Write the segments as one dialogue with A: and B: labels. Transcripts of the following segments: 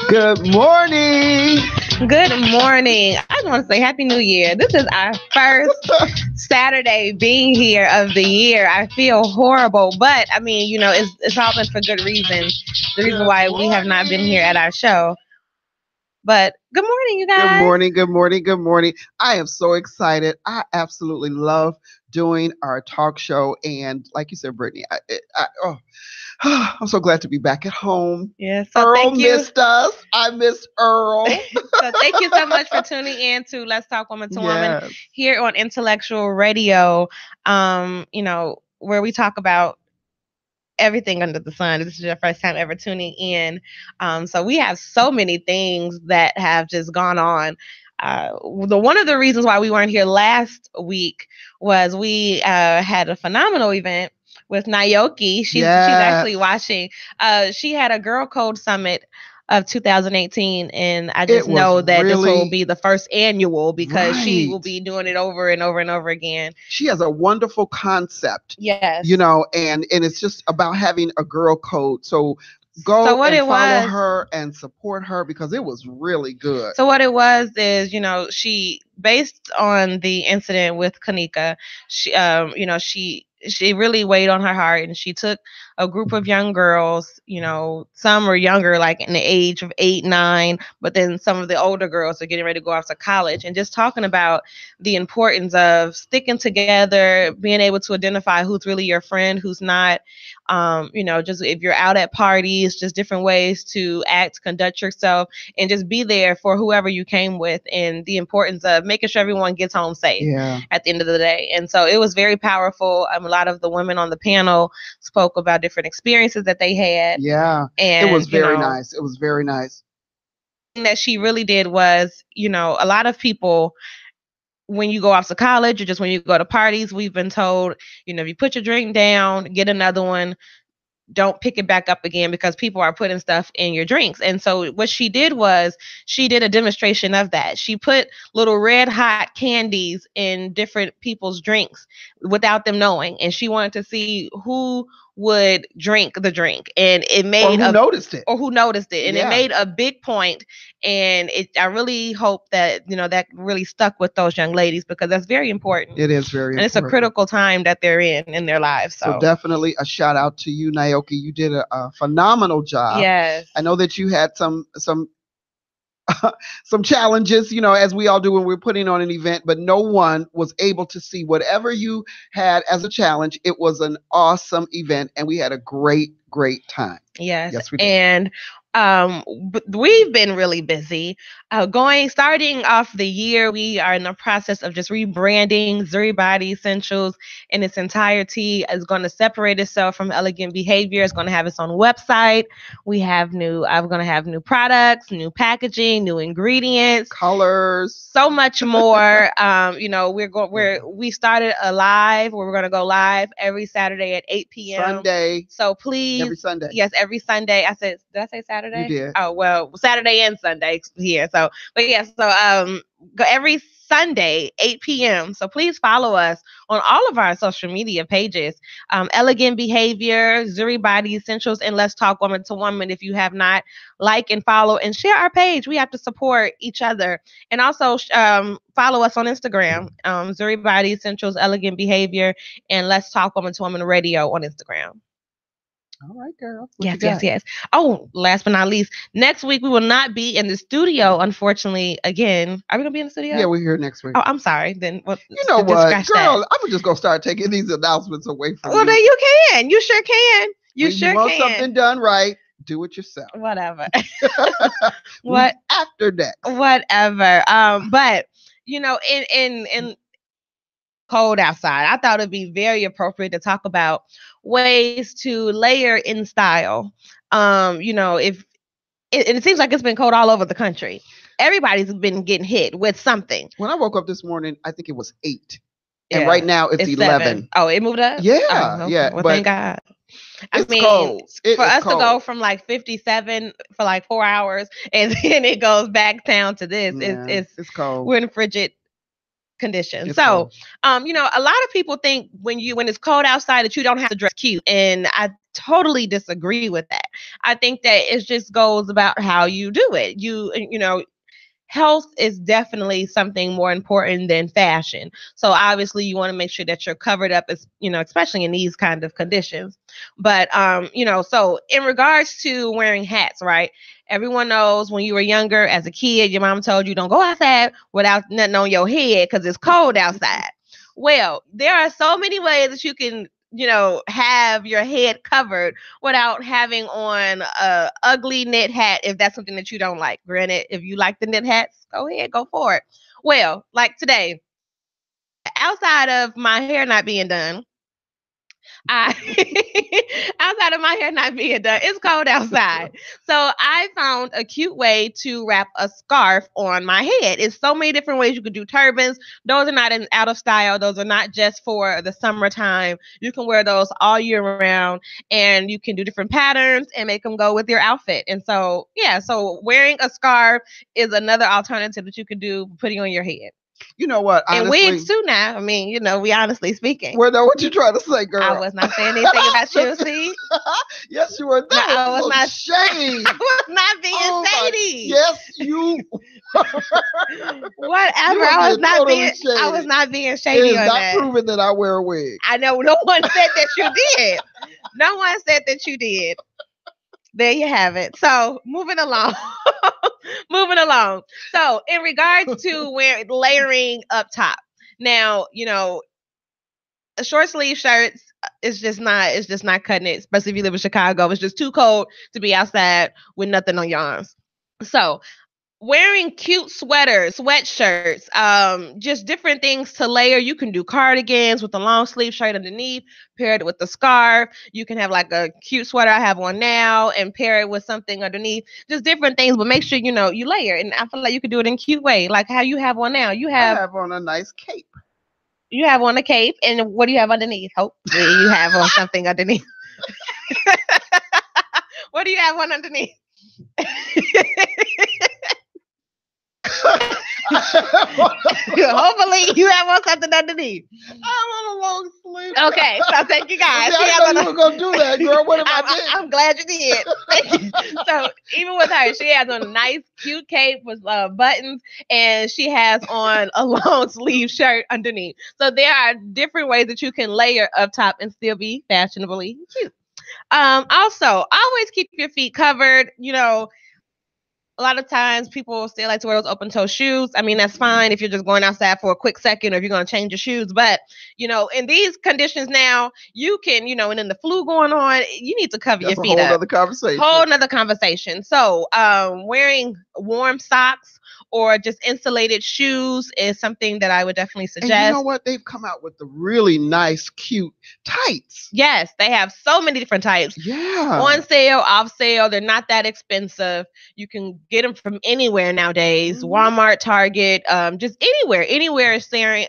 A: Good morning.
B: Good morning. I just want to say Happy New Year. This is our first Saturday being here of the year. I feel horrible, but I mean, it's all been for good reason. The reason why we have not been here at our show. But good morning, you guys.
A: Good morning. Good morning. Good morning. I am so excited. I absolutely love doing our talk show. And like you said, Brittany, I'm so glad to be back at home.
B: Yeah, so
A: Earl
B: thank you.
A: missed us. I missed Earl.
B: So thank you so much for tuning in to Let's Talk Woman to Woman here on Intellectual Radio. Where we talk about everything under the sun. This is your first time ever tuning in. So we have so many things that have just gone on. One of the reasons why we weren't here last week was we had a phenomenal event with Naoki. She's actually watching. She had a Girl Code Summit of 2018, and I just know that this will be the first annual because she will be doing it over and over and over again.
A: She has a wonderful concept.
B: Yes.
A: And it's just about having a girl code. So go and follow her and support her because it was really good.
B: So what it was is, she, based on the incident with Kanika, she really weighed on her heart, and she took a group of young girls, some were younger, like in the age of 8, 9, but then some of the older girls are getting ready to go off to college, and just talking about the importance of sticking together, being able to identify who's really your friend, who's not, just if you're out at parties, just different ways to act, conduct yourself, and just be there for whoever you came with, and the importance of making sure everyone gets home safe at the end of the day. And so it was very powerful. A lot of the women on the panel spoke about different experiences that they had.
A: Yeah. And it was very nice. It was very nice.
B: That she really did was, a lot of people, when you go off to college or just when you go to parties, we've been told, if you put your drink down, get another one, don't pick it back up again because people are putting stuff in your drinks. And so what she did was she did a demonstration of that. She put little red hot candies in different people's drinks without them knowing. And she wanted to see who would drink the drink, and it made
A: who noticed it,
B: and it made a big point. And I really hope that that really stuck with those young ladies because that's very important.
A: It is very important,
B: and it's a critical time that they're in their lives.
A: So definitely a shout out to you, Naoki. You did a phenomenal job.
B: Yes,
A: I know that you had some challenges, as we all do when we're putting on an event, but no one was able to see whatever you had as a challenge. It was an awesome event, and we had a great time.
B: Yes,
A: we did.
B: And we've been really busy. Starting off the year, we are in the process of just rebranding Zuri Body Essentials in its entirety. Is going to separate itself from Elegant Behavior. It's going to have its own website. I'm going to have new products, new packaging, new ingredients,
A: colors,
B: so much more. We started a live where we're going to go live every Saturday at 8 p.m.
A: Sunday.
B: So please,
A: every Sunday.
B: Yes, every Sunday. Did I say Saturday?
A: You did.
B: Oh, well, Saturday and Sunday here. So go every Sunday, 8 p.m. So please follow us on all of our social media pages. Elegant Behavior, Zuri Body Essentials, and Let's Talk Woman to Woman. If you have not, like and follow and share our page. We have to support each other. And also follow us on Instagram, Zuri Body Essentials, Elegant Behavior, and Let's Talk Woman to Woman Radio on Instagram.
A: All right, girl.
B: Yes. Oh, last but not least, next week we will not be in the studio, unfortunately. Again, are we gonna be in the studio?
A: Yeah, we're here next week.
B: Oh, I'm sorry. Then
A: you know what, girl? I'm just gonna start taking these announcements away from you.
B: Well, then you can. You sure can. You want
A: something done right, do it yourself.
B: Whatever.
A: What after that?
B: Whatever. But in cold outside, I thought it'd be very appropriate to talk about ways to layer in style. If it seems like it's been cold all over the country. Everybody's been getting hit with something.
A: When I woke up this morning, I think it was 8. And right now it's 11.
B: 7. Oh, it moved up?
A: Yeah.
B: Okay.
A: Yeah.
B: Well, thank God.
A: It's cold.
B: For us to go from like 57 for like 4 hours and then it goes back down to this. It's cold. We're in frigid conditions. So, you know, a lot of people think when it's cold outside that you don't have to dress cute, and I totally disagree with that. I think that it just goes about how you do it. You know, health is definitely something more important than fashion. So obviously you want to make sure that you're covered up, as you know, especially in these kind of conditions. But you know, so in regards to wearing hats, right? Everyone knows when you were younger as a kid, your mom told you don't go outside without nothing on your head because it's cold outside. Well, there are so many ways that you can, you know, have your head covered without having on a ugly knit hat if that's something that you don't like. Granted, if you like the knit hats, go ahead, go for it. Well, like today, outside of my hair not being done, I outside of my hair not being done, it's cold outside. So I found a cute way to wrap a scarf on my head. It's so many different ways you could do turbans. Those are not out of style. Those are not just for the summertime. You can wear those all year round, and you can do different patterns and make them go with your outfit. And so, yeah, so wearing a scarf is another alternative that you could do putting on your head.
A: You know what?
B: Honestly, and wigs too now. I mean, you know, we honestly speaking.
A: Well, now what you trying to say, girl?
B: I was not saying anything about you, see?
A: Yes, you were. That no, was not shade.
B: I was not being shady.
A: Yes, you.
B: Whatever. I was not totally being shady. I was not being shady. It is on
A: not
B: that.
A: Proven that I wear a wig.
B: I know. No one said that you did. No one said that you did. There you have it. So moving along. Moving along. So in regards to layering up top. Now, you know, short sleeve shirts it's just not cutting it, especially if you live in Chicago. It's just too cold to be outside with nothing on your arms. So wearing cute sweaters, sweatshirts, just different things to layer. You can do cardigans with a long sleeve shirt underneath, pair it with the scarf. You can have like a cute sweater I have on now and pair it with something underneath. Just different things, but make sure, you know, you layer. And I feel like you could do it in a cute way, like how you have on now. I
A: have on a nice cape.
B: You have on a cape, and what do you have underneath? Hope you have on something underneath. What do you have on underneath? Hopefully you have on something underneath.
A: I'm on a long sleeve.
B: Okay, so thank you guys.
A: I know you were gonna do that, girl. What am
B: I'm glad you did. Thank you. So even with her, she has on a nice, cute cape with buttons, and she has on a long sleeve shirt underneath. So there are different ways that you can layer up top and still be fashionably cute. Also, always keep your feet covered. You know, a lot of times people still like to wear those open toe shoes. I mean, that's fine if you're just going outside for a quick second or if you're going to change your shoes. But, you know, in these conditions now, you can, you know, and then the flu going on, you need to cover your feet up.
A: Whole other conversation.
B: Whole nother conversation. So wearing warm socks or just insulated shoes is something that I would definitely suggest.
A: And you know what? They've come out with the really nice, cute tights.
B: Yes, they have so many different types.
A: Yeah.
B: On sale, off sale. They're not that expensive. You can get them from anywhere nowadays. Mm-hmm. Walmart, Target, just anywhere selling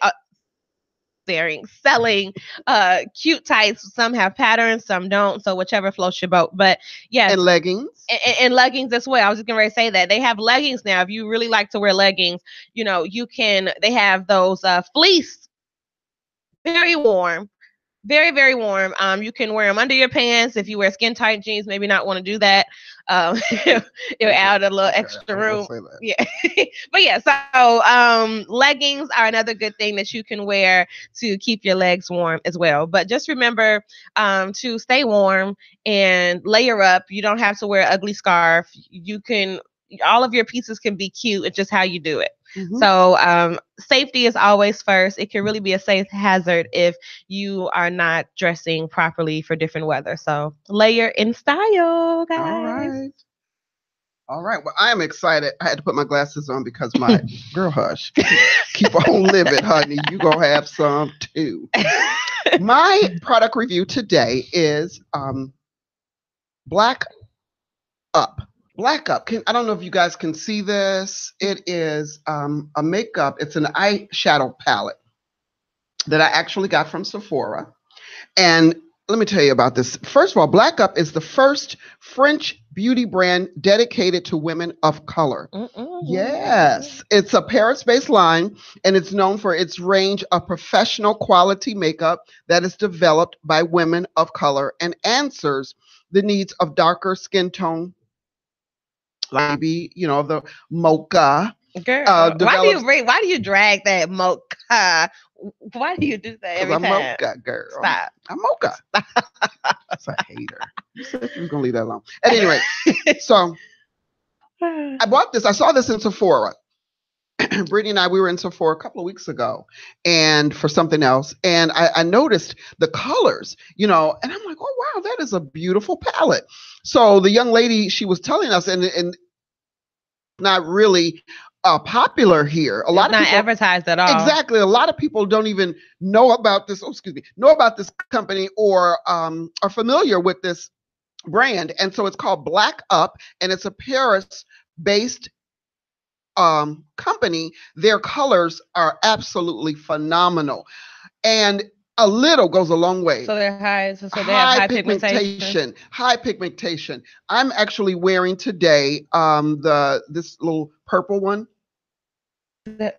B: cute tights. Some have patterns, some don't. So whichever floats your boat. But yes.
A: And leggings.
B: And leggings as well. I was just going to say that. They have leggings now. If you really like to wear leggings, you know, they have those fleece, very warm. Very, very warm. You can wear them under your pants. If you wear skin tight jeans, maybe not want to do that. You're out a little extra room. Yeah. But yeah, so leggings are another good thing that you can wear to keep your legs warm as well. But just remember to stay warm and layer up. You don't have to wear an ugly scarf. All of your pieces can be cute. It's just how you do it. Mm-hmm. So safety is always first. It can really be a safe hazard if you are not dressing properly for different weather. So layer in style, guys.
A: All right. Well, I am excited. I had to put my glasses on because my girl, hush. Keep on living, honey. You gonna have some too. My product review today is Black Up. Black Up. I don't know if you guys can see this. It is a makeup. It's an eyeshadow palette that I actually got from Sephora. And let me tell you about this. First of all, Black Up is the first French beauty brand dedicated to women of color. Yes, it's a Paris-based line, and it's known for its range of professional quality makeup that is developed by women of color and answers the needs of darker skin tone, like maybe, the mocha.
B: Girl, why do you drag that mocha? Why do you do that every time?
A: I'm mocha, girl.
B: Stop.
A: I'm mocha. That's a hater. You said you was gonna leave that alone. At any rate, so I bought this. I saw this in Sephora. Brittany and we were in Sephora a couple of weeks ago, and for something else, and I noticed the colors, and I'm like, oh wow, that is a beautiful palette. So the young lady, she was telling us, and not really popular here. A lot of people
B: advertised at all.
A: Exactly. A lot of people don't even know about this. Know about this company or are familiar with this brand, and so it's called Black Up, and it's a Paris-based company. Their colors are absolutely phenomenal, and a little goes a long way.
B: So they're high. So they have high pigmentation.
A: High pigmentation. I'm actually wearing today this little purple one.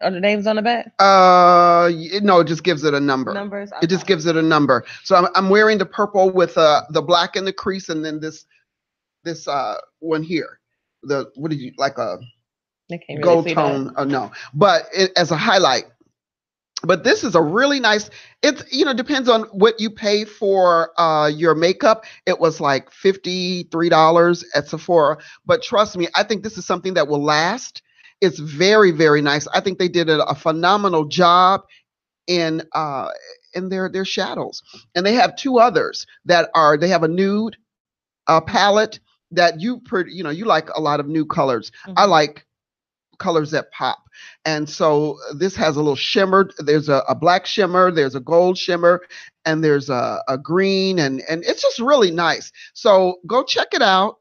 B: Are the names on the back?
A: No, it just gives it a number.
B: Numbers. Okay.
A: It just gives it a number. So I'm wearing the purple with the black in the crease, and then this one here. What did you like a gold tone? No, but as a highlight. But this is a really nice, it's, depends on what you pay for your makeup. It was like $53 at Sephora. But trust me, I think this is something that will last. It's very, very nice. I think they did a phenomenal job in their shadows. And they have two others they have a nude palette that you like a lot of nude colors. Mm-hmm. I like colors that pop. And so this has a little shimmer. There's a black shimmer, there's a gold shimmer, and there's a green, and it's just really nice. So go check it out.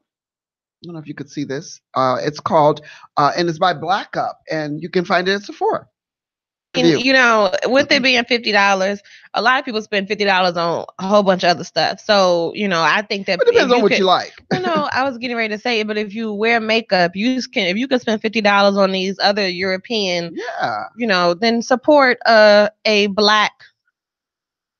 A: I don't know if you could see this. It's called, and it's by Black Up, and you can find it at Sephora.
B: And, with it being $50, a lot of people spend $50 on a whole bunch of other stuff. So, I think that
A: it depends on what you like.
B: I was getting ready to say it, but if you wear makeup, if you can spend $50 on these other European, then support a Black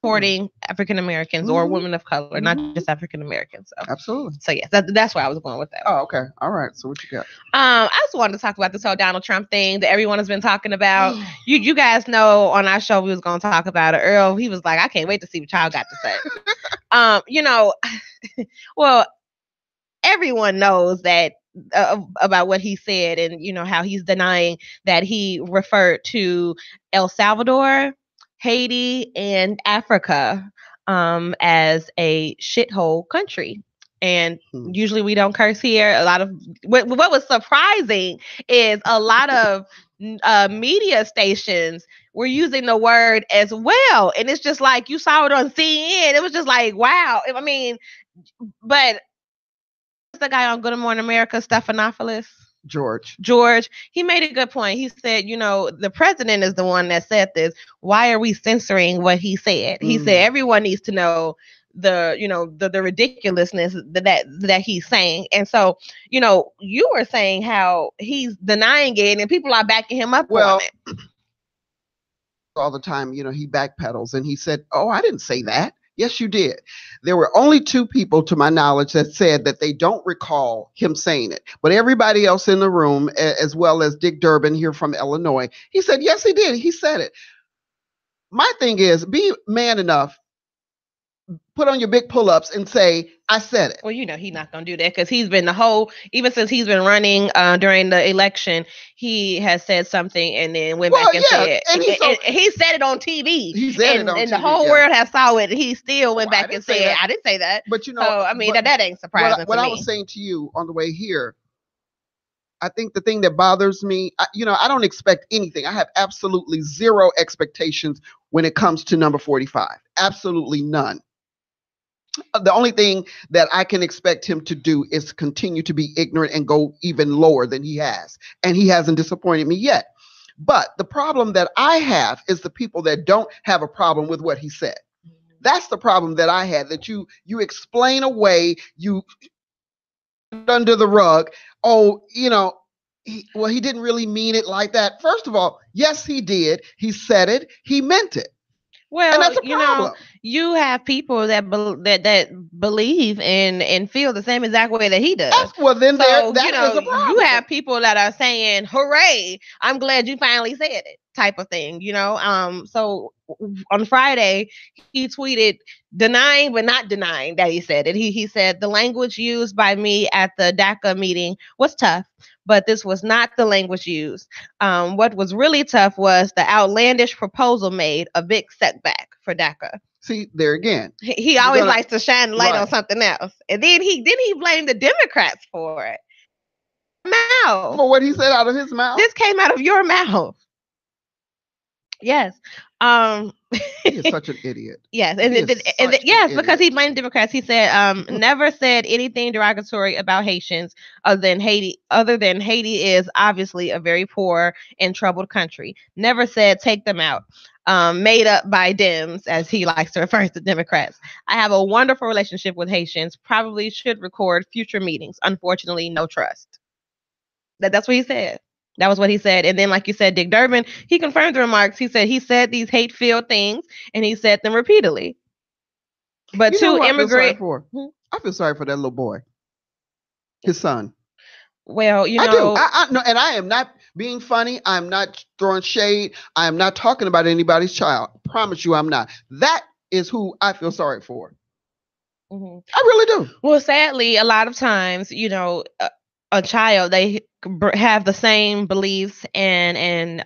B: supporting African Americans or women of color, not just African Americans. So.
A: Absolutely.
B: So yes, that's where I was going with that.
A: Oh, okay. All right. So what you got?
B: I just wanted to talk about this whole Donald Trump thing that everyone has been talking about. You guys know on our show we was going to talk about it. Earl, he was like, I can't wait to see what y'all got to say. Well, everyone knows that about what he said, and how he's denying that he referred to El Salvador, Haiti, and Africa as a shithole country. And usually we don't curse here. A lot of what was surprising is a lot of media stations were using the word as well. And it's just like you saw it on CNN. It was just like, wow. I mean, but the guy on Good Morning America, Stephanopoulos?
A: George,
B: he made a good point. He said, the president is the one that said this. Why are we censoring what he said? He said everyone needs to know the ridiculousness that he's saying. And so, you were saying how he's denying it and people are backing him up on it.
A: All the time, he backpedals and he said, oh, I didn't say that. Yes, you did. There were only two people, to my knowledge, that said that they don't recall him saying it. But everybody else in the room, as well as Dick Durbin here from Illinois, he said, yes, he did. He said it. My thing is, be man enough, put on your big pull-ups and say, I said it.
B: Well, he's not going to do that because he's been even since he's been running during the election, he has said something and then went back and said it. And he said it on TV.
A: He said it on TV.
B: And the whole world has saw it. He still went back and said, I didn't say that.
A: But
B: so, I mean, that ain't surprising to me.
A: What I was saying to you on the way here, I think the thing that bothers me, I don't expect anything. I have absolutely zero expectations when it comes to number 45. Absolutely none. The only thing that I can expect him to do is continue to be ignorant and go even lower than he has. And he hasn't disappointed me yet. But the problem that I have is the people that don't have a problem with what he said. That's the problem that I had, that you explain away, you under the rug. Oh, he didn't really mean it like that. First of all, yes, he did. He said it. He meant it.
B: Well,
A: and that's a problem.
B: You have people that believe and feel the same exact way that he does.
A: Well, then that is a problem.
B: You have people that are saying, "Hooray! I'm glad you finally said it," type of thing. So on Friday he tweeted denying but not denying that he said it. He said the language used by me at the DACA meeting was tough, but this was not the language used. What was really tough was the outlandish proposal made a big setback for DACA.
A: See, there again.
B: He always likes to shine the light on something else. And then he blamed the Democrats for it. Mouth.
A: For what he said out of his mouth?
B: This came out of your mouth. Yes.
A: He is such an idiot.
B: Yes. Because he blamed Democrats. He said, never said anything derogatory about Haitians other than Haiti is obviously a very poor and troubled country. Never said take them out. Made up by Dems, as he likes to refer to Democrats. I have a wonderful relationship with Haitians. Probably should record future meetings. Unfortunately, no trust. That's what he said. That was what he said. And then, like you said, Dick Durbin, he confirmed the remarks. He said these hate-filled things, and he said them repeatedly. But to immigrate,
A: I feel sorry for that little boy, his son.
B: Well,
A: I do. I know, and I am not being funny. I'm not throwing shade. I am not talking about anybody's child. I promise you, I'm not. That is who I feel sorry for. Mm-hmm. I really do.
B: Well, sadly, a lot of times, a child, they have the same beliefs and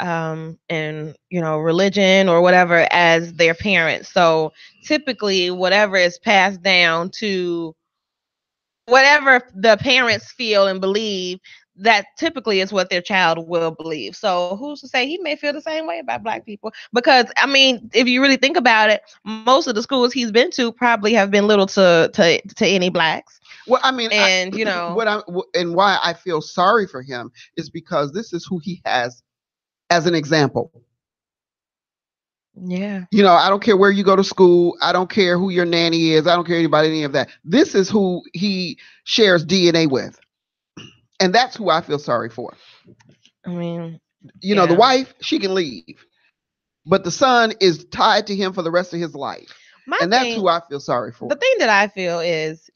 B: religion or whatever as their parents. So typically, whatever is passed down to whatever the parents feel and believe, that typically is what their child will believe. So who's to say he may feel the same way about Black people? Because if you really think about it, most of the schools he's been to probably have been little to any Blacks.
A: Well, and why I feel sorry for him is because this is who he has as an example.
B: Yeah.
A: I don't care where you go to school. I don't care who your nanny is. I don't care about any of that. This is who he shares DNA with. And that's who I feel sorry for. The wife, she can leave. But the son is tied to him for the rest of his life. That's who I feel sorry for.
B: The thing that I feel is,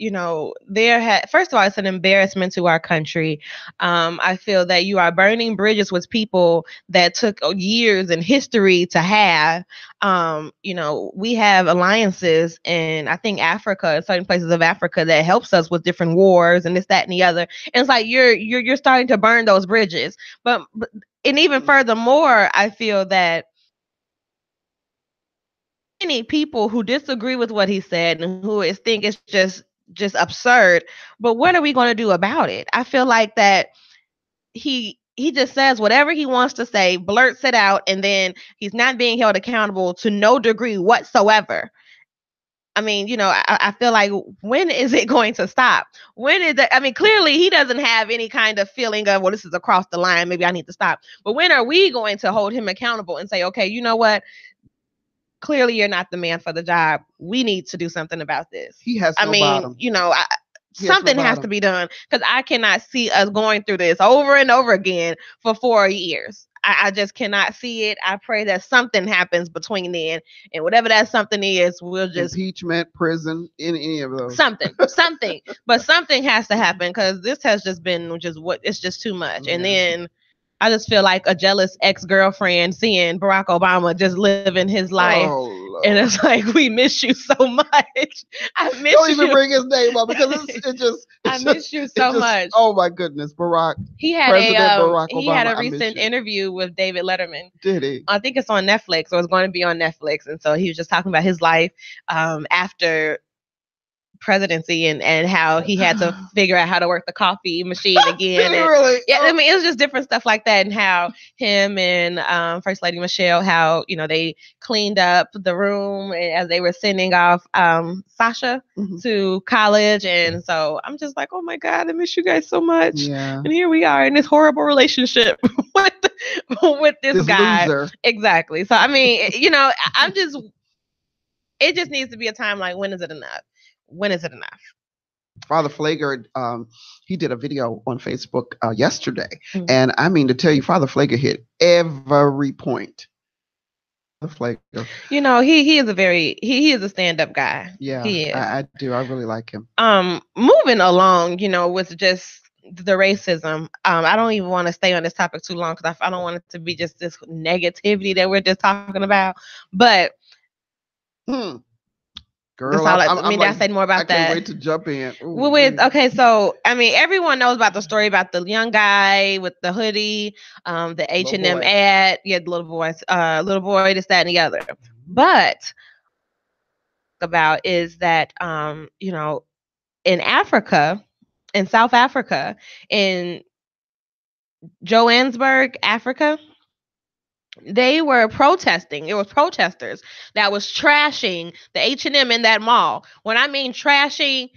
B: first of all, it's an embarrassment to our country. I feel that you are burning bridges with people that took years in history to have. We have alliances in, I think, Africa, certain places of Africa that helps us with different wars and this, that, and the other. And it's like you're starting to burn those bridges. But even furthermore, I feel that many people who disagree with what he said and who think it's just absurd, but what are we going to do about it? I feel like that he just says whatever he wants to say, blurts it out, and then he's not being held accountable to no degree whatsoever. I feel like, when is it going to stop? When is it? Clearly he doesn't have any kind of feeling of, well, this is across the line, maybe I need to stop. But when are we going to hold him accountable and say, okay, you know what? Clearly, you're not the man for the job. We need to do something about this.
A: He has no bottom.
B: Something has to be done, because I cannot see us going through this over and over again for 4 years. I just cannot see it. I pray that something happens between then, and whatever that something is, we'll just
A: impeachment, prison, any of those.
B: Something, but something has to happen, because this has just been it's just too much. Yeah. And then I just feel like a jealous ex-girlfriend seeing Barack Obama just living his life. Oh, and it's like, we miss you so much. I miss you.
A: Don't even bring his name up, because I
B: miss you so much.
A: Oh my goodness, Barack.
B: He had Barack Obama, he had a recent interview with David Letterman.
A: Did he?
B: I think it's on Netflix, or it's going to be on Netflix. And so he was just talking about his life after presidency and how he had to figure out how to work the coffee machine again.
A: Really?
B: Yeah, it was just different stuff like that, and how him and First Lady Michelle, how they cleaned up the room as they were sending off Sasha to college. And so I'm just like, oh my God, I miss you guys so much.
A: Yeah.
B: And here we are in this horrible relationship with this guy.
A: Loser.
B: Exactly. So I'm just it just needs to be a time like, when is it enough? When is it enough?
A: Father Flager, he did a video on Facebook yesterday, and I mean to tell you, Father Flager hit every point. Flager.
B: You know, he is he is a stand-up guy.
A: Yeah,
B: he is.
A: I do. I really like him.
B: Moving along, you know, with just the racism. I don't even want to stay on this topic too long because I don't want it to be just this negativity that we're just talking about. But
A: girl,
B: I said more about that.
A: I can't wait to jump in.
B: Okay, so I mean, everyone knows about the story about the young guy with the hoodie, the H&M ad, the little boy, this, that, and the other. But about is that you know, in Africa, in South Africa, in Johannesburg, Africa, they were protesting. It was protesters that was trashing the H&M in that mall. When I mean trashing,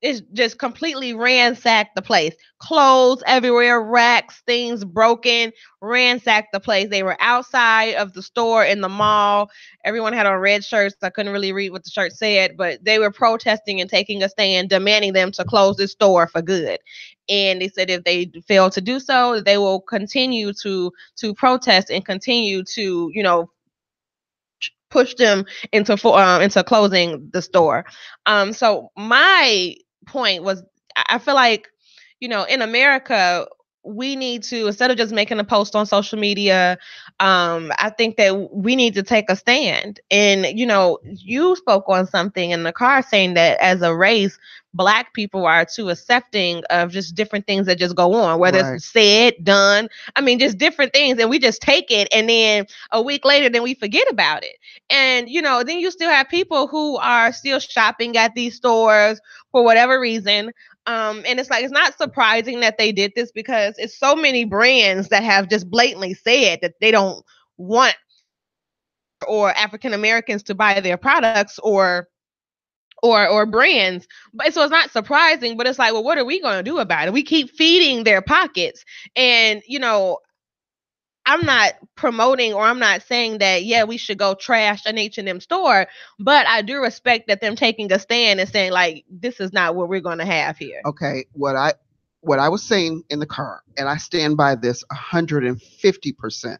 B: it's just completely ransacked the place. Clothes everywhere, racks, things broken, ransacked the place. They were outside of the store in the mall. Everyone had on red shirts. I couldn't really read what the shirt said, but they were protesting and taking a stand, demanding them to close this store for good. And they said if they fail to do so, they will continue to protest and continue to, you know, push them into closing the store. So my point was, I feel like, you know, in America, we need to, instead of just making a post on social media, I think that we need to take a stand. And, you know, you spoke on something in the car saying that as a race, Black people are too accepting of just different things that just go on, whether it's said, done. I mean, just different things. And we just take it. And then a week later, then we forget about it. And, you know, then you still have people who are still shopping at these stores for whatever reason. And it's like, it's not surprising that they did this because it's so many brands that have just blatantly said that they don't want or African Americans to buy their products or brands. But so it's not surprising, but it's like, well, what are we going to do about it? We keep feeding their pockets. And, you know, I'm not promoting or I'm not saying that, yeah, we should go trash an H&M store, but I do respect that them taking a stand and saying, like, this is not what we're going to have here.
A: Okay, what I was saying in the car, and I stand by this 150%.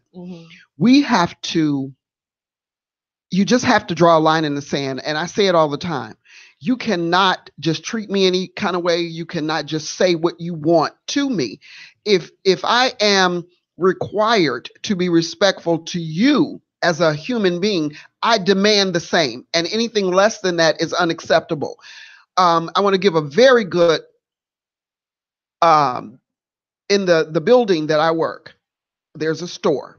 A: You just have to draw a line in the sand, and I say it all the time. You cannot just treat me any kind of way. You cannot just say what you want to me. If I am required to be respectful to you as a human being, I demand the same, and anything less than that is unacceptable. I want to give a very good in the building that I work. There's a store,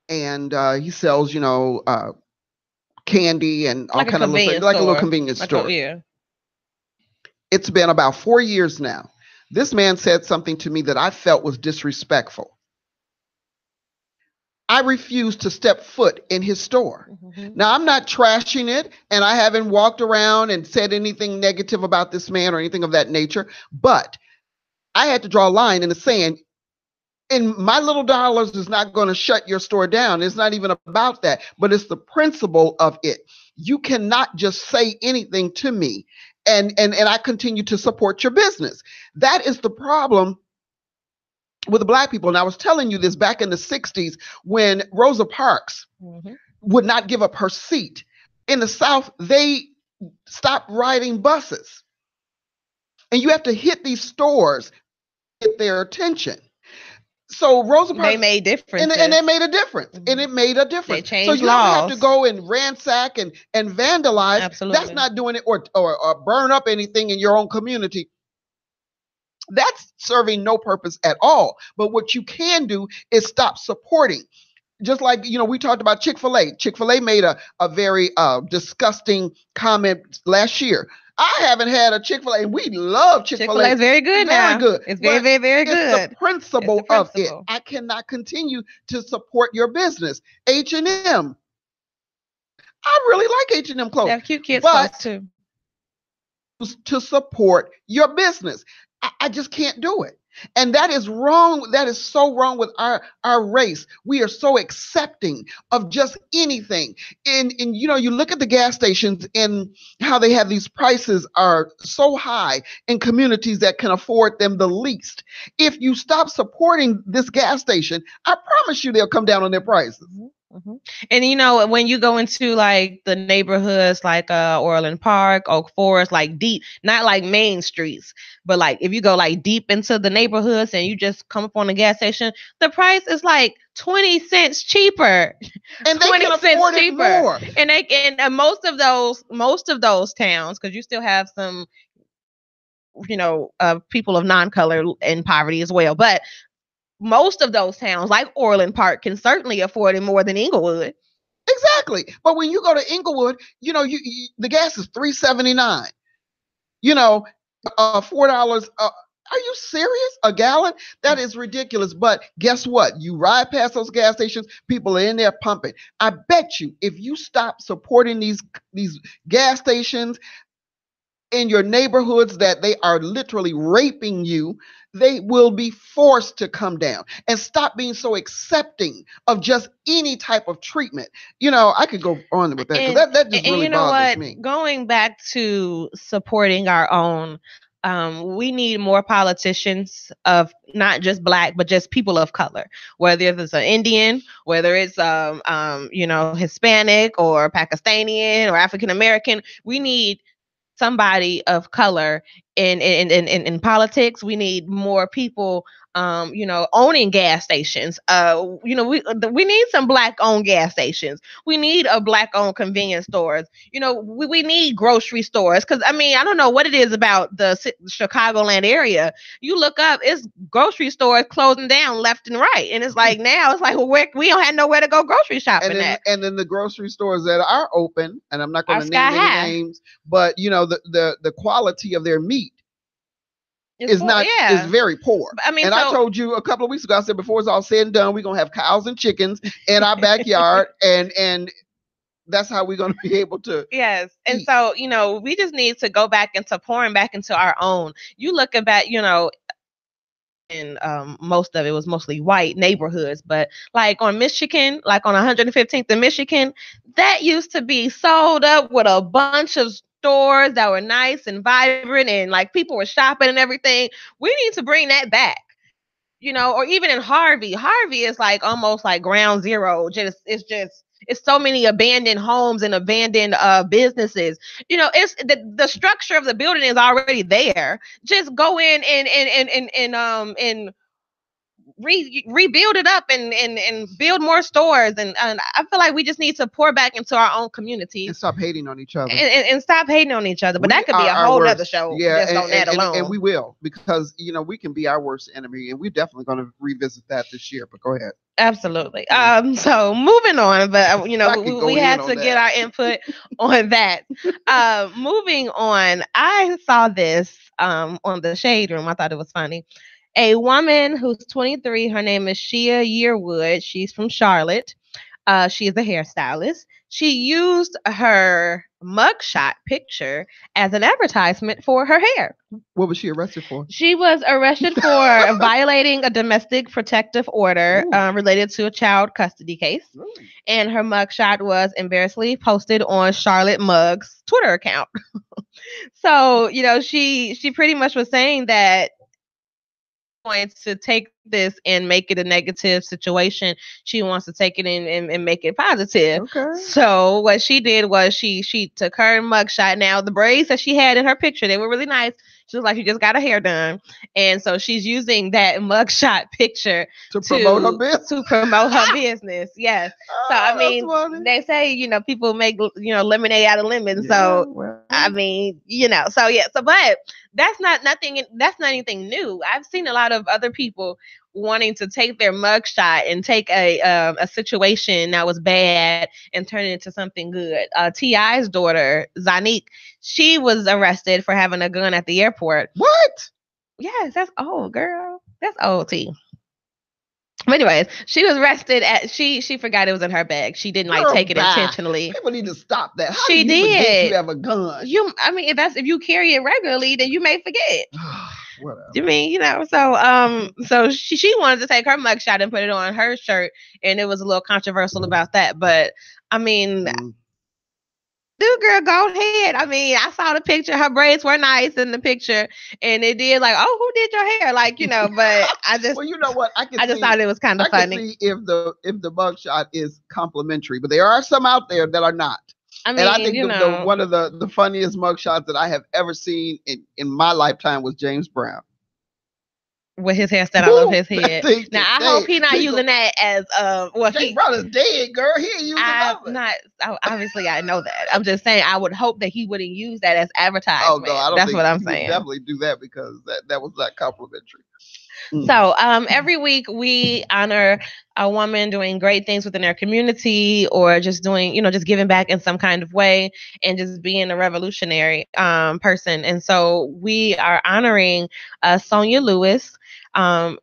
A: and he sells, you know, candy and all kind of little things, like a little convenience store.
B: Yeah.
A: It's been about 4 years now. This man said something to me that I felt was disrespectful. I refused to step foot in his store. Now, I'm not trashing it, and I haven't walked around and said anything negative about this man or anything of that nature, but I had to draw a line in the sand. And my little dollars is not going to shut your store down. It's not even about that, but it's the principle of it. You cannot just say anything to me and I continue to support your business. That is the problem with the Black people. And I was telling you this back in the 60s when Rosa Parks would not give up her seat. In the South, they stopped riding buses. And you have to hit these stores to get their attention. So Rosa Parks,
B: they made difference,
A: and they made a difference, and it made a difference.
B: They changed
A: so you
B: laws.
A: Don't have to go and ransack and vandalize.
B: Absolutely.
A: That's not doing it, or burn up anything in your own community. That's serving no purpose at all. But what you can do is stop supporting. Just like, you know, we talked about Chick-fil-A. Chick-fil-A made a very disgusting comment last year. I haven't had a Chick-fil-A, and we love Chick-fil-A.
B: Chick-fil-A is very good now.
A: Very good.
B: It's very, very, very good.
A: It's the principle of it. I cannot continue to support your business. H&M. I really like H&M clothes.
B: They have cute kids clothes too.
A: To support your business. I just can't do it. And that is wrong. That is so wrong with our race. We are so accepting of just anything. And you look at the gas stations and how they have these prices are so high in communities that can afford them the least. If you stop supporting this gas station, I promise you they'll come down on their prices.
B: Mm-hmm. And when you go into like the neighborhoods like Orland Park, Oak Forest, like deep, not like main streets, but like if you go like deep into the neighborhoods and you just come up on a gas station, the price is like 20 cents cheaper.
A: And they can afford it more.
B: And most of those towns, because you still have some people of non-color in poverty as well, but most of those towns, like Orland Park, can certainly afford it more than Inglewood.
A: Exactly. But when you go to Inglewood, the gas is $3.79. $4. Are you serious? A gallon? That is ridiculous. But guess what? You ride past those gas stations, people are in there pumping. I bet you if you stop supporting these gas stations in your neighborhoods that they are literally raping you, they will be forced to come down and stop being so accepting of just any type of treatment. I could go on with that because that just really bothers me.
B: Going back to supporting our own, we need more politicians of not just Black, but just people of color, whether it's an Indian, whether it's Hispanic or Pakistani or African American. We need somebody of color in politics. We need more people owning gas stations. We need some Black owned gas stations. We need a Black owned convenience stores. We need grocery stores, because I don't know what it is about the Chicagoland area. You look up, it's grocery stores closing down left and right, and it's like now it's like we don't have nowhere to go grocery shopping at.
A: And then the grocery stores that are open, and I'm not going to name any names, but the quality of their meat is very poor. I told you a couple of weeks ago, I said before it's all said and done, we're gonna have cows and chickens in our backyard, and that's how we're gonna be able to.
B: Yes, and eat. So we just need to go back into pouring back into our own. You look at and most of it was mostly white neighborhoods, but like on Michigan, like on 115th in Michigan, that used to be sold up with a bunch of stores that were nice and vibrant, and like people were shopping and everything. We need to bring that back, or even in Harvey is like almost like ground zero. It's so many abandoned homes and abandoned businesses. It's the structure of the building is already there. Just go in and rebuild it up and build more stores, and I feel like we just need to pour back into our own community
A: and stop hating on each other
B: and stop hating on each other. But that could be a whole other show.
A: Yeah, just on that alone. And we will, because we can be our worst enemy, and we're definitely going to revisit that this year. But go ahead.
B: Absolutely. So moving on, but we had to get our input on that. Moving on, I saw this on the Shade Room. I thought it was funny. A woman who's 23, her name is Shea Yearwood. She's from Charlotte. She is a hairstylist. She used her mugshot picture as an advertisement for her hair.
A: What was she arrested for?
B: She was arrested for violating a domestic protective order related to a child custody case. Ooh. And her mugshot was embarrassingly posted on Charlotte Mug's Twitter account. So, she pretty much was saying that going to take this and make it a negative situation. She wants to take it in and make it positive. Okay. So what she did was she took her mugshot. Now the braids that she had in her picture, they were really nice. She looked like she just got her hair done. And so she's using that mugshot picture
A: to promote her business.
B: To promote her business. Yes. So they say, people make lemonade out of lemons. Yeah, so but that's not anything new. I've seen a lot of other people wanting to take their mugshot and take a situation that was bad and turn it into something good. T.I.'s daughter, Zanique, she was arrested for having a gun at the airport.
A: What?
B: Yes, that's old, girl. That's old T. But anyways, she was arrested she forgot it was in her bag. She didn't take it intentionally.
A: People need to stop that. How
B: she
A: do you
B: did.
A: forget you have a gun?
B: If you carry it regularly, then you may forget.
A: Whatever.
B: You mean, so she wanted to take her mugshot and put it on her shirt, and it was a little controversial about that. But I mean, dude, girl, go ahead. I mean, I saw the picture. Her braids were nice in the picture, and it did like, oh, who did your hair? Like, but I just,
A: well, you know what? I just
B: thought it was kind of funny.
A: I can see if the mugshot is complimentary, but there are some out there that are not. I mean, and I think one of the funniest mugshots that I have ever seen in my lifetime was James Brown.
B: With his hairstyle all over his head. Now I hope he's not using that as
A: James Brown is dead, girl. He ain't using
B: that. Obviously I know that. I'm just saying I would hope that he wouldn't use that as advertisement.
A: Oh no, I don't
B: That's
A: think
B: what I'm
A: he
B: saying.
A: Would definitely do that because that was not complimentary.
B: So every week we honor a woman doing great things within their community, or just doing, just giving back in some kind of way, and just being a revolutionary person. And so we are honoring Sonia Lewis.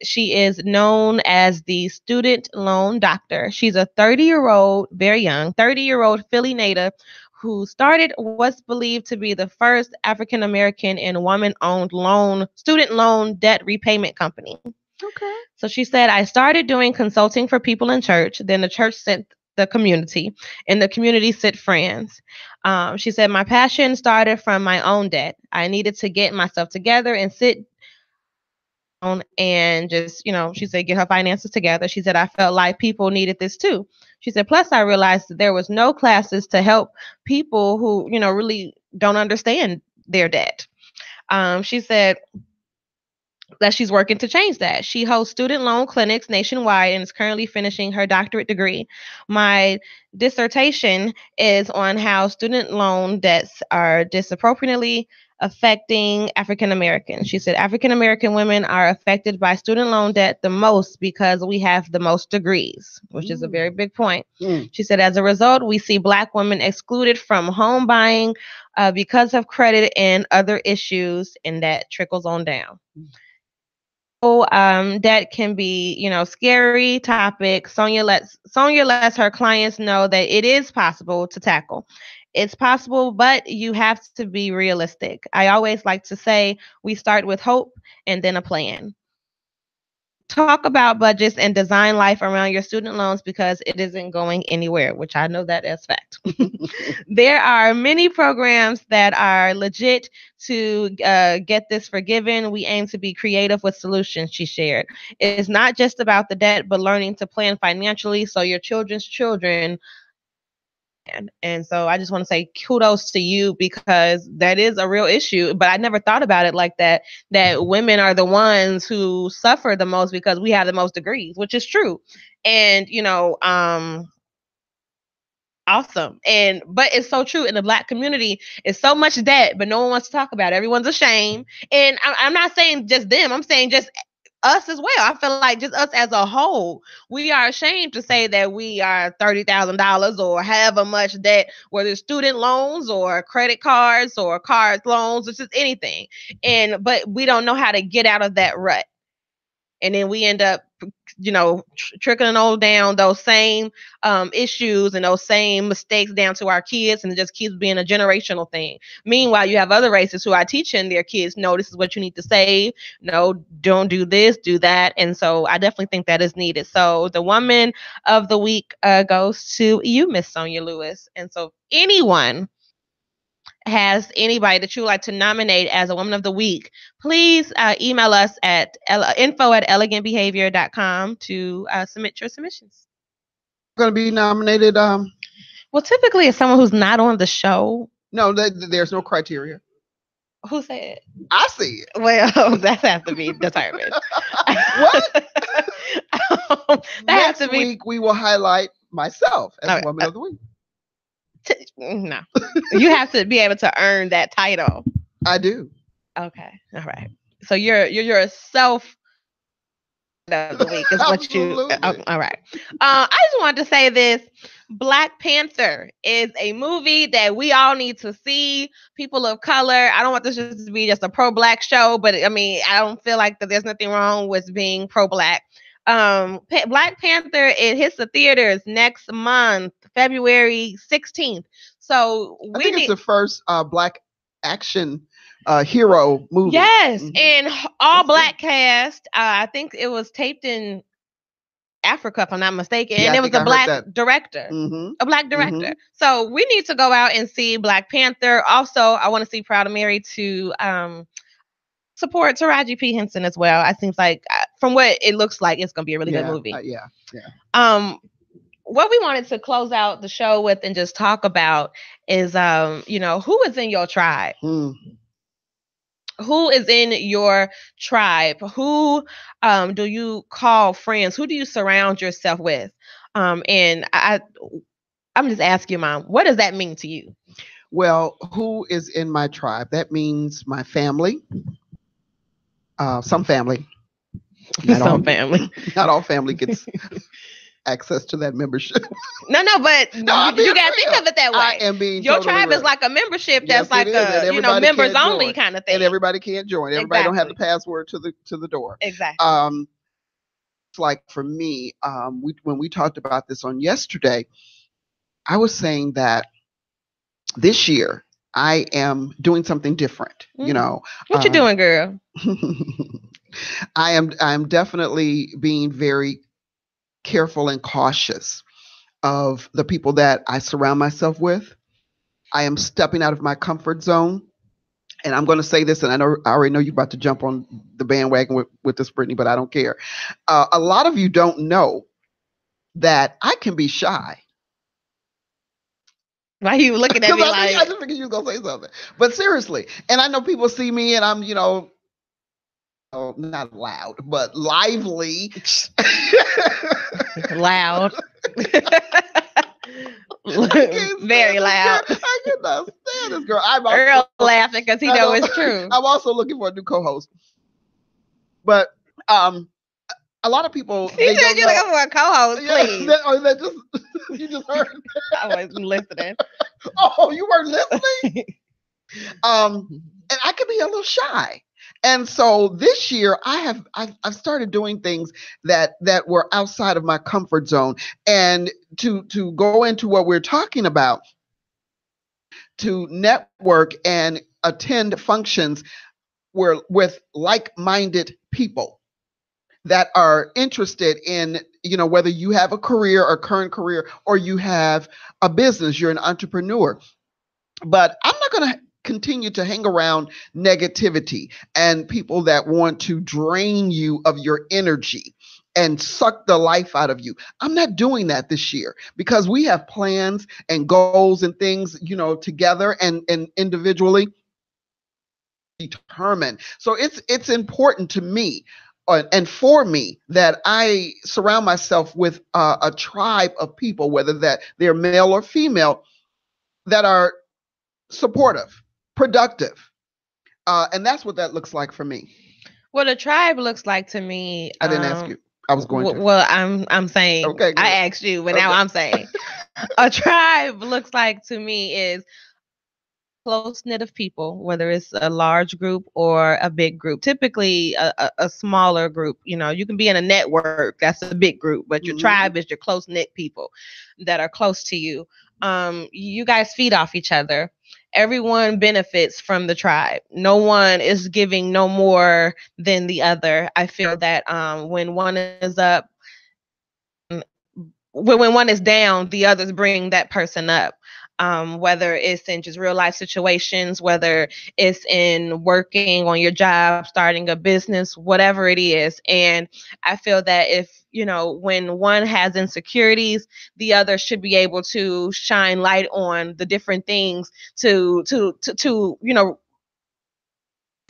B: She is known as the student loan doctor. She's a 30-year-old, very young, 30-year-old Philly native who started what's believed to be the first African-American and woman-owned student loan debt repayment company.
A: Okay.
B: So she said, I started doing consulting for people in church. Then the church sent the community, and the community sent friends. She said, my passion started from my own debt. I needed to get myself together and sit down and just, she said, get her finances together. She said, I felt like people needed this too. She said, plus I realized that there was no classes to help people who, really don't understand their debt. She said that she's working to change that. She hosts student loan clinics nationwide and is currently finishing her doctorate degree. My dissertation is on how student loan debts are disproportionately affecting African Americans. She said African American women are affected by student loan debt the most because we have the most degrees, which is a very big point. She said, as a result, we see Black women excluded from home buying because of credit and other issues, and that trickles on down. So that can be, scary topic. Sonia lets her clients know that it is possible to tackle. It's possible, but you have to be realistic. I always like to say we start with hope and then a plan. Talk about budgets and design life around your student loans because it isn't going anywhere, which I know that as fact. There are many programs that are legit to get this forgiven. We aim to be creative with solutions, she shared. It's not just about the debt, but learning to plan financially so your children's children. And so I just want to say kudos to you, because that is a real issue. But I never thought about it like that women are the ones who suffer the most because we have the most degrees, which is true. And, awesome. But it's so true in the Black community. It's so much debt, but no one wants to talk about it. Everyone's ashamed. And I'm not saying just them. I'm saying just us as well. I feel like just us as a whole, we are ashamed to say that we are $30,000 or however much debt, whether it's student loans or credit cards or card loans, it's just anything. But we don't know how to get out of that rut. And then we end up, trickling on down those same issues and those same mistakes down to our kids, and it just keeps being a generational thing. Meanwhile, you have other races who are teaching their kids, no, this is what you need to save. No, don't do this, do that. And so I definitely think that is needed. So the Woman of the Week goes to you, Miss Sonia Lewis. And so anyone has anybody that you would like to nominate as a Woman of the Week, please email us at info@elegantbehavior.com to submit your submissions.
A: Going to be nominated?
B: Well, typically it's someone who's not on the show.
A: No, there's no criteria.
B: Who said?
A: I see it.
B: Well, that has to be determined.
A: What?
B: Next
A: week we will highlight myself as Woman of the Week.
B: No, you have to be able to earn that title.
A: I do.
B: Okay, all right. So you're self of the week is what you. All right. I just wanted to say this: Black Panther is a movie that we all need to see. People of color. I don't want this just to be just a pro-Black show, but I mean, I don't feel like that there's nothing wrong with being pro-Black. Black Panther, it hits the theaters next month, February 16th. So
A: I think it's the first Black action hero movie.
B: Yes, and all black cast. I think it was taped in Africa, if I'm not mistaken, and it was a black director. A black director. So we need to go out and see Black Panther. Also, I want to see Proud of Mary to support Taraji P. Henson as well. I think like from what it looks like, it's gonna be a really good movie. What we wanted to close out the show with and just talk about is who is in your tribe? Who is in your tribe? Who do you call friends? Who do you surround yourself with? And I'm just asking you, Mom, what does that mean to you?
A: Well, who is in my tribe? That means my family. Some family. Not all family gets access to that membership.
B: No, but you got to think of it that way.
A: I am being
B: your tribe is like a membership that's like a members only kind of thing,
A: and everybody can't join. Everybody don't have the password to the door.
B: Exactly.
A: It's like for me, when we talked about this on yesterday, I was saying that this year I am doing something different.
B: What you doing, girl?
A: I'm definitely being very careful and cautious of the people that I surround myself with. I am stepping out of my comfort zone. And I'm going to say this, and I already know you're about to jump on the bandwagon with this, Brittany, but I don't care. A lot of you don't know that I can be shy.
B: Why are you looking at me like?
A: I just figured you were going to say something. But seriously, and I know people see me and I'm, not loud, but lively.
B: Loud. Very loud.
A: I cannot stand this girl.
B: Earl laughing because he knows it's true.
A: I'm also looking for a new co-host. But a lot of people.
B: He said you're looking for a co-host, please.
A: That just you just heard.
B: I wasn't listening.
A: Oh, you weren't listening? And I can be a little shy. And so this year I've started doing things that were outside of my comfort zone. And to go into what we're talking about, to network and attend functions with like-minded people that are interested in, whether you have a career or current career or you have a business, you're an entrepreneur. But I'm not going to continue to hang around negativity and people that want to drain you of your energy and suck the life out of you. I'm not doing that this year because we have plans and goals and things, together and individually determined. So it's important to me and for me that I surround myself with a tribe of people, whether that they're male or female, that are supportive, productive. And that's what that looks like for me.
B: Well, a tribe looks like to me.
A: I didn't ask you. I was going to.
B: Well, I'm saying.
A: Okay.
B: I asked you, but now I'm saying. A tribe looks like to me is close knit of people, whether it's a large group or a big group. Typically, a smaller group. You can be in a network. That's a big group, but your tribe is your close knit people that are close to you. You guys feed off each other. Everyone benefits from the tribe. No one is giving no more than the other. I feel that when one is up, when one is down, the others bring that person up. Whether it's in just real life situations, whether it's in working on your job, starting a business, whatever it is. And I feel that if, when one has insecurities, the other should be able to shine light on the different things to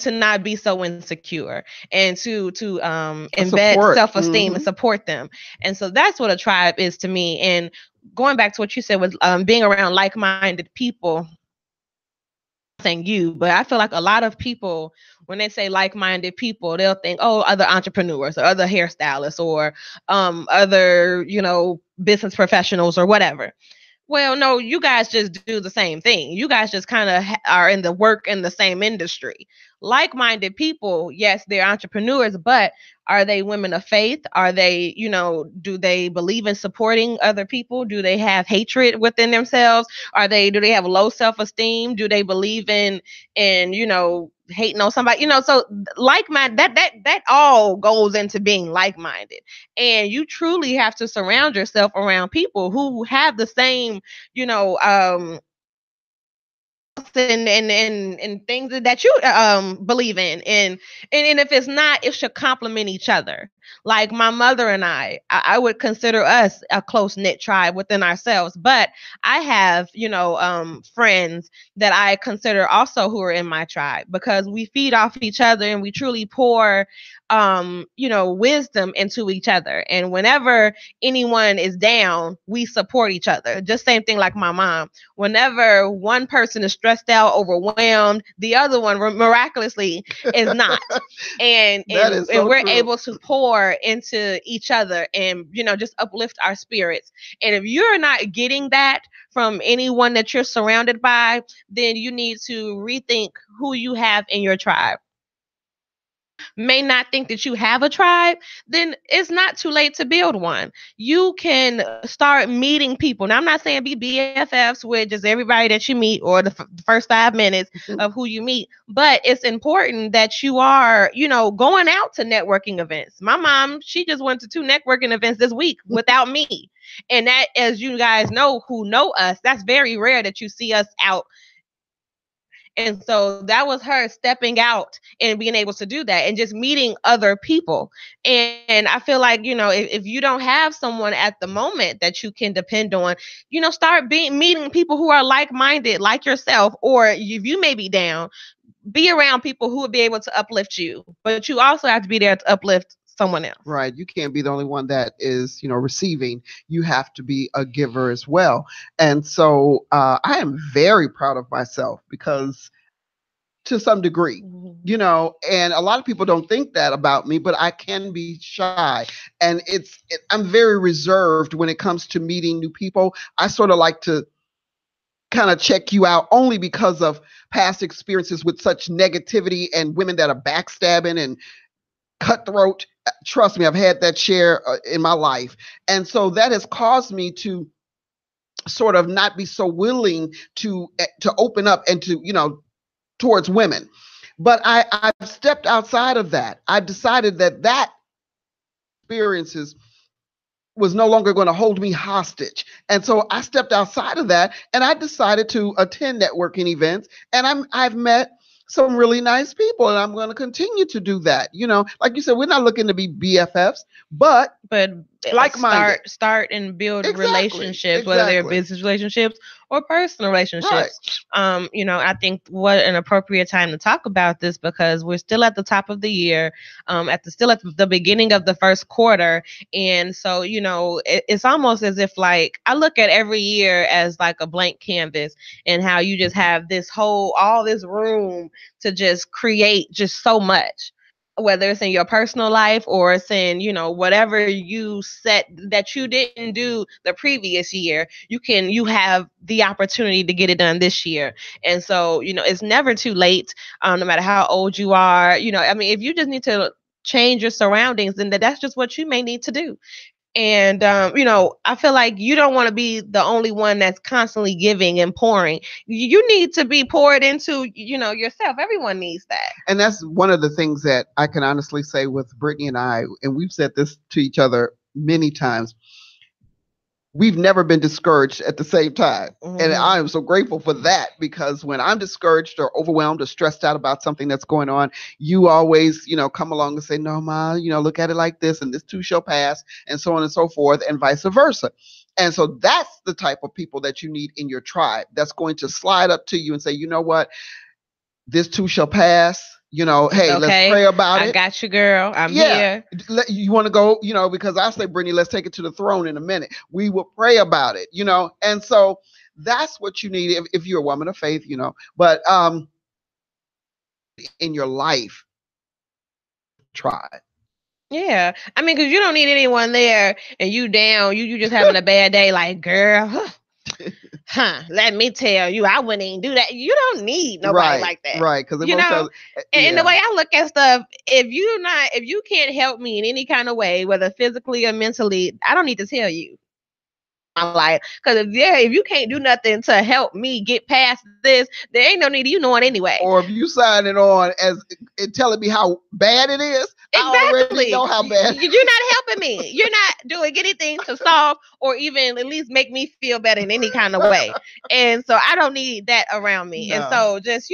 B: not be so insecure and to embed self-esteem and support them. And so that's what a tribe is to me. And going back to what you said with being around like-minded people, saying you, but I feel like a lot of people, when they say like-minded people, they'll think, other entrepreneurs or other hairstylists or other, business professionals or whatever. Well, no, you guys just do the same thing. You guys just kind of are in the same industry. Like-minded people, yes, they're entrepreneurs, but are they women of faith? Are they, do they believe in supporting other people? Do they have hatred within themselves? Do they have low self-esteem? Do they believe in hating on somebody, so like-minded, that all goes into being like-minded. And you truly have to surround yourself around people who have the same, and things that you believe in, and if it's not, it should complement each other. Like my mother and I would consider us a close knit tribe within ourselves, but I have friends that I consider also who are in my tribe, because we feed off each other and we truly pour wisdom into each other. And whenever anyone is down, we support each other. Just same thing like my mom. Whenever one person is stressed out, overwhelmed, the other one miraculously is not. And we're able to pour into each other and, just uplift our spirits. And if you're not getting that from anyone that you're surrounded by, then you need to rethink who you have in your tribe. May not think that you have a tribe, then it's not too late to build one. You can start meeting people. Now, I'm not saying be BFFs with just everybody that you meet or the first 5 minutes of who you meet, but it's important that you are, going out to networking events. My mom, she just went to 2 networking events this week without me. And that, as you guys know, who know us, that's very rare that you see us out. And so that was her stepping out and being able to do that and just meeting other people. And I feel like, if you don't have someone at the moment that you can depend on, start meeting people who are like-minded, like yourself, or if you may be down, be around people who will be able to uplift you. But you also have to be there to uplift someone else.
A: Right. You can't be the only one that is, receiving. You have to be a giver as well. And so I am very proud of myself, because to some degree, and a lot of people don't think that about me, but I can be shy. And I'm very reserved when it comes to meeting new people. I sort of like to kind of check you out only because of past experiences with such negativity and women that are backstabbing and cutthroat. Trust me, I've had that share in my life. And so that has caused me to sort of not be so willing to open up and to, towards women. But I've stepped outside of that. I decided that experiences was no longer going to hold me hostage. And so I stepped outside of that, and I decided to attend networking events, and I've met some really nice people, and I'm going to continue to do that. Like you said, we're not looking to be BFFs, but like-minded.
B: Start and build relationships, whether they're business relationships or personal relationships. Right. I think what an appropriate time to talk about this, because we're still at the top of the year, still at the beginning of the first quarter. And so, it's almost as if, like, I look at every year as like a blank canvas, and how you just have all this room to just create just so much. Whether it's in your personal life or it's in, whatever you set that you didn't do the previous year, you have the opportunity to get it done this year. And so, it's never too late, no matter how old you are. If you just need to change your surroundings, then that's just what you may need to do. And, I feel like you don't want to be the only one that's constantly giving and pouring. You need to be poured into, yourself. Everyone needs that.
A: And that's one of the things that I can honestly say with Brittany and I, and we've said this to each other many times. We've never been discouraged at the same time. Mm-hmm. And I am so grateful for that, because when I'm discouraged or overwhelmed or stressed out about something that's going on, you always, come along and say, no, Ma, look at it like this, and this too shall pass, and so on and so forth, and vice versa. And so that's the type of people that you need in your tribe, that's going to slide up to you and say, you know what, this too shall pass. Hey, okay, let's pray about it.
B: I got you, girl. I'm here.
A: You want to go, because I say, Brittany, let's take it to the throne in a minute. We will pray about it, And so that's what you need if you're a woman of faith, But in your life, try.
B: Yeah. Because you don't need anyone there and you down, you just having a bad day, like, girl, let me tell you, I wouldn't even do that. You don't need nobody like that.
A: Right. Because
B: and the way I look at stuff, if you can't help me in any kind of way, whether physically or mentally, I don't need to tell you. life. Because if you can't do nothing to help me get past this, there ain't no need of you knowing anyway.
A: Or if you sign it on as telling me how bad it is, exactly. I already know how bad.
B: You're not helping me. You're not doing anything to solve or even at least make me feel better in any kind of way. And so I don't need that around me. No. And so just,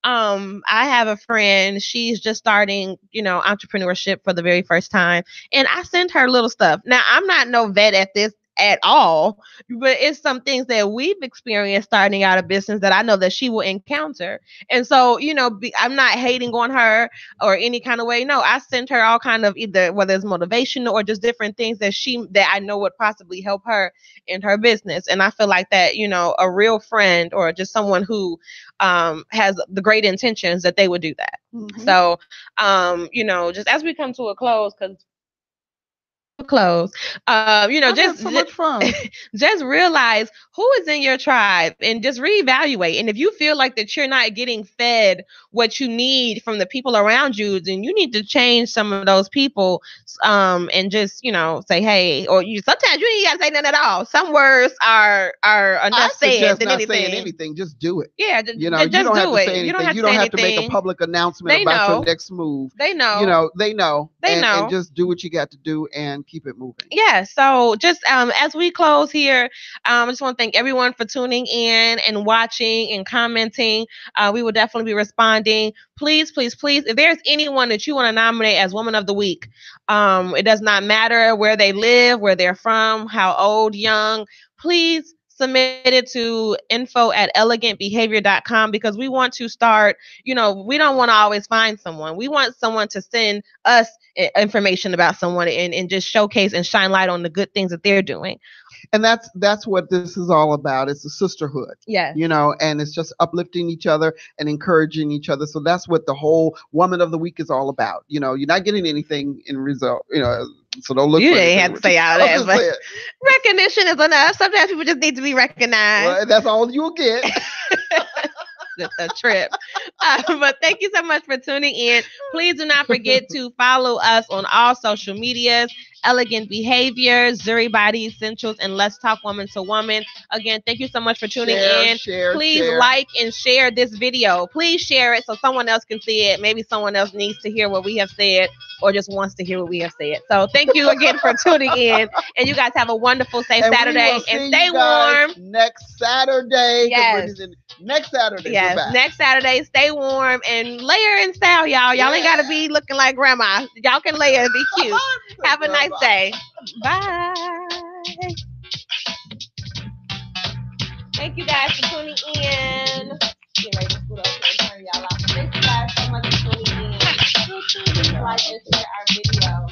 B: I have a friend, she's just starting, entrepreneurship for the very first time. And I send her little stuff. Now, I'm not no vet at this at all, but it's some things that we've experienced starting out a business that I know that she will encounter. And so, I'm not hating on her or any kind of way. No, I send her all kind of either whether it's motivational or just different things that I know would possibly help her in her business. And I feel like that, a real friend or just someone who has the great intentions that they would do that. Mm-hmm. So, just as we come to a close, because just
A: so much fun.
B: Just realize who is in your tribe and just reevaluate. And if you feel like that you're not getting fed what you need from the people around you, then you need to change some of those people, and just say hey, or sometimes you ain't gotta say nothing at all. Some words are enough said than anything.
A: Saying anything, just do it.
B: Yeah,
A: just you don't have to say anything. You don't have to make a public announcement about your next move.
B: They know.
A: They know. And just do what you got to do and keep it moving.
B: Yeah. So just as we close here, I just want to thank everyone for tuning in and watching and commenting. We will definitely be responding. Please, please, please, if there's anyone that you want to nominate as Woman of the Week, it does not matter where they live, where they're from, how old, young, please submit it to info@elegantbehavior.com, because we want to start, we don't want to always find someone. We want someone to send us information about someone and just showcase and shine light on the good things that they're doing.
A: And that's what this is all about. It's a sisterhood.
B: Yeah.
A: And it's just uplifting each other and encouraging each other. So that's what the whole Woman of the Week is all about. You're not getting anything in result, so don't look.
B: You didn't have to say all that, but recognition is enough. Sometimes people just need to be recognized.
A: Well, that's all you'll get.
B: A trip. But thank you so much for tuning in. Please do not forget to follow us on all social medias. Elegant Behavior, Zuri Body Essentials, and Let's Talk Woman to Woman. Again, thank you so much for tuning in. Please like and share this video. Please share it so someone else can see it. Maybe someone else needs to hear what we have said or just wants to hear what we have said. So thank you again for tuning in. And you guys have a wonderful, safe Saturday. And stay warm.
A: Next Saturday.
B: Yes.
A: Next Saturday.
B: Yes. Next Saturday. Stay warm and layer in style, y'all. Y'all ain't got to be looking like grandma. Y'all can layer and be cute. Have a nice day. Bye. Thank you guys for tuning in. Get ready to scoot up and turn y'all off. Thank you guys so much for tuning in. Please like and share our video.